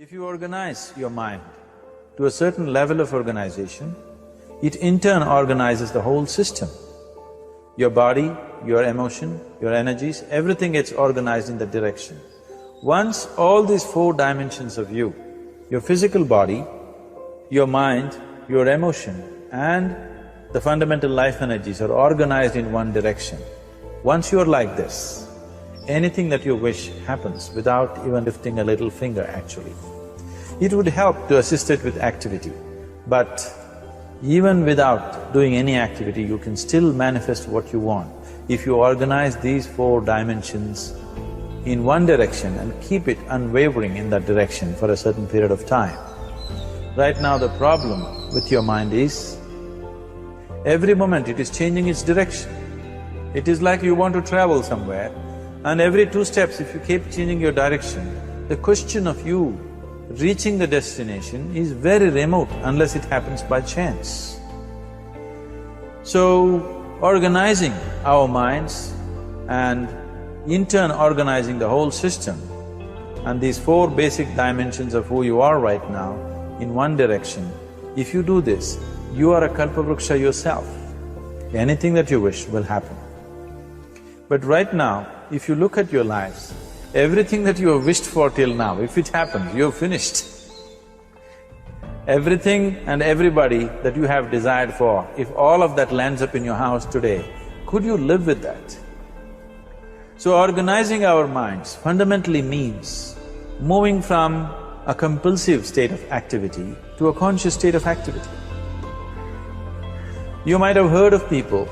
If you organize your mind to a certain level of organization, it in turn organizes the whole system. Your body, your emotion, your energies, everything gets organized in that direction. Once all these four dimensions of you, your physical body, your mind, your emotion and the fundamental life energies are organized in one direction, once you're like this, anything that you wish happens without even lifting a little finger actually. It would help to assist it with activity, but even without doing any activity, you can still manifest what you want if you organize these four dimensions in one direction and keep it unwavering in that direction for a certain period of time. Right now the problem with your mind is, every moment it is changing its direction. It is like you want to travel somewhere and every 2 steps if you keep changing your direction, the question of you reaching the destination is very remote unless it happens by chance. So, organizing our minds and in turn organizing the whole system and these 4 basic dimensions of who you are right now in one direction, if you do this, you are a kalpavruksha yourself. Anything that you wish will happen. But right now, if you look at your lives, everything that you have wished for till now, if it happens, you have finished. Everything and everybody that you have desired for, if all of that lands up in your house today, could you live with that? So organizing our minds fundamentally means moving from a compulsive state of activity to a conscious state of activity. You might have heard of people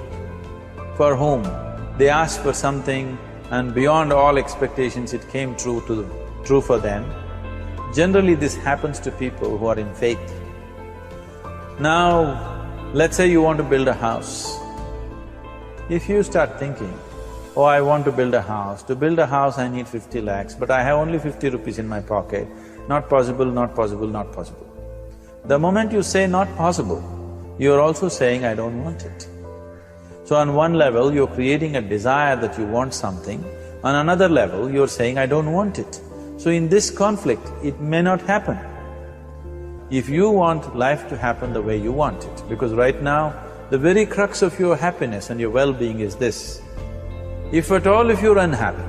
for whom they asked for something and beyond all expectations it came true for them. Generally this happens to people who are in faith. Now, let's say you want to build a house. If you start thinking, oh, I want to build a house, to build a house I need 50 lakhs, but I have only 50 rupees in my pocket, not possible, not possible, not possible. The moment you say not possible, you're also saying I don't want it. So on one level, you're creating a desire that you want something, on another level, you're saying, I don't want it. So in this conflict, it may not happen. If you want life to happen the way you want it, because right now, the very crux of your happiness and your well-being is this. If at all if you're unhappy,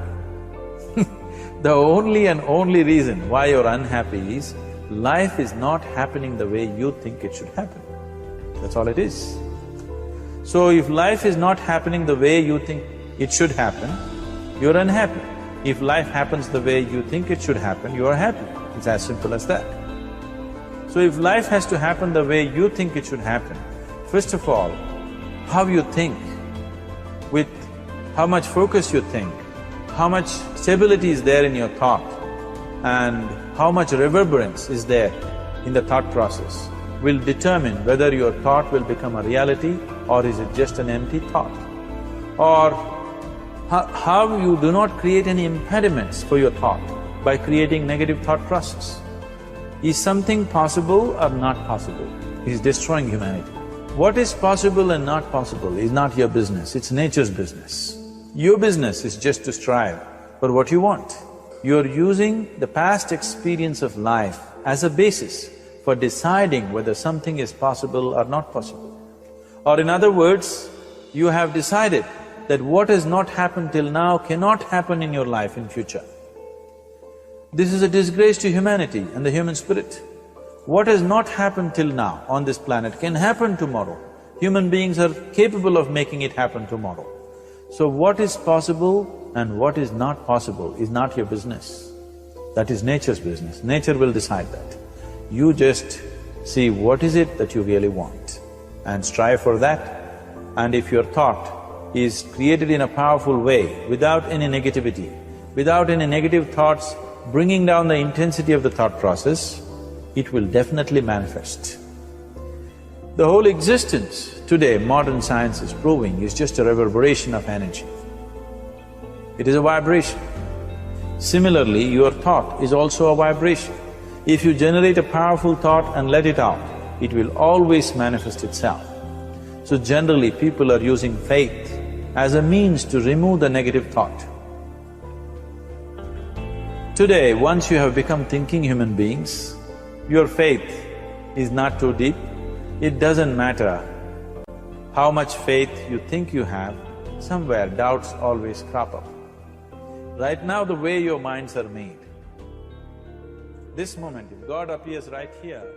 the only and only reason why you're unhappy is, life is not happening the way you think it should happen. That's all it is. So if life is not happening the way you think it should happen, you're unhappy. If life happens the way you think it should happen, you are happy. It's as simple as that. So if life has to happen the way you think it should happen, first of all, how you think, with how much focus you think, how much stability is there in your thought, and how much reverberance is there in the thought process will determine whether your thought will become a reality or is it just an empty thought. Or how you do not create any impediments for your thought by creating negative thought process. Is something possible or not possible? Is destroying humanity. What is possible and not possible is not your business, it's nature's business. Your business is just to strive for what you want. You're using the past experience of life as a basis for deciding whether something is possible or not possible. Or in other words, you have decided that what has not happened till now cannot happen in your life in future. This is a disgrace to humanity and the human spirit. What has not happened till now on this planet can happen tomorrow. Human beings are capable of making it happen tomorrow. So what is possible and what is not possible is not your business. That is nature's business. Nature will decide that. You just see what is it that you really want and strive for that. And if your thought is created in a powerful way, without any negativity, without any negative thoughts bringing down the intensity of the thought process, it will definitely manifest. The whole existence today, modern science is proving, is just a reverberation of energy. It is a vibration. Similarly, your thought is also a vibration. If you generate a powerful thought and let it out, it will always manifest itself. So generally, people are using faith as a means to remove the negative thought. Today, once you have become thinking human beings, your faith is not too deep. It doesn't matter how much faith you think you have, somewhere doubts always crop up. Right now, the way your minds are made, this moment, if God appears right here,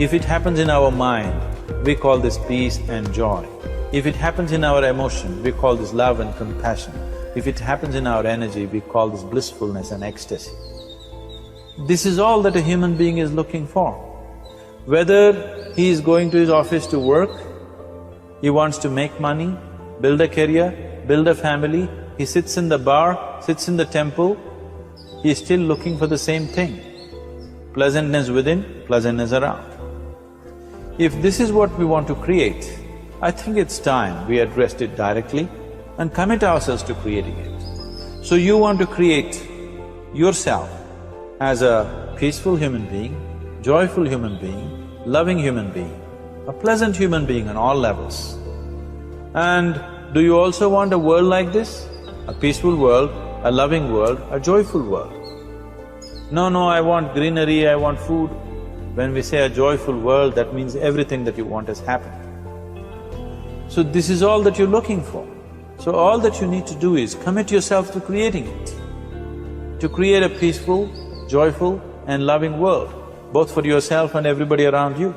if it happens in our mind, we call this peace and joy. If it happens in our emotion, we call this love and compassion. If it happens in our energy, we call this blissfulness and ecstasy. This is all that a human being is looking for. Whether he is going to his office to work, he wants to make money, build a career, build a family, he sits in the bar, sits in the temple, he is still looking for the same thing. Pleasantness within, pleasantness around. If this is what we want to create, I think it's time we addressed it directly and commit ourselves to creating it. So you want to create yourself as a peaceful human being, joyful human being, loving human being, a pleasant human being on all levels. And do you also want a world like this? A peaceful world, a loving world, a joyful world? No, I want greenery, I want food. When we say a joyful world, that means everything that you want has happened. So this is all that you're looking for. So all that you need to do is commit yourself to creating it, to create a peaceful, joyful and loving world, both for yourself and everybody around you.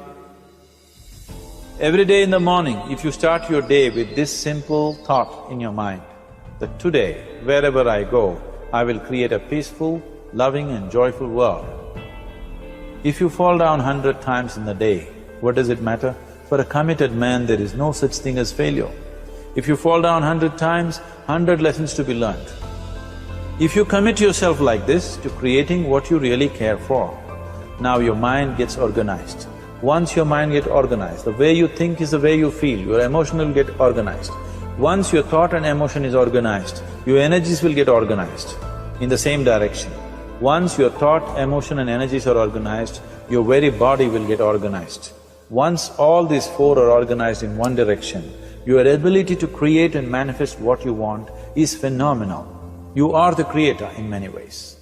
Every day in the morning, if you start your day with this simple thought in your mind, that today, wherever I go, I will create a peaceful, loving and joyful world. If you fall down 100 times in the day, what does it matter? For a committed man, there is no such thing as failure. If you fall down 100 times, 100 lessons to be learned. If you commit yourself like this to creating what you really care for, now your mind gets organized. Once your mind gets organized, the way you think is the way you feel, your emotion will get organized. Once your thought and emotion is organized, your energies will get organized in the same direction. Once your thought, emotion and energies are organized, your very body will get organized. Once all these four are organized in one direction, your ability to create and manifest what you want is phenomenal. You are the creator in many ways.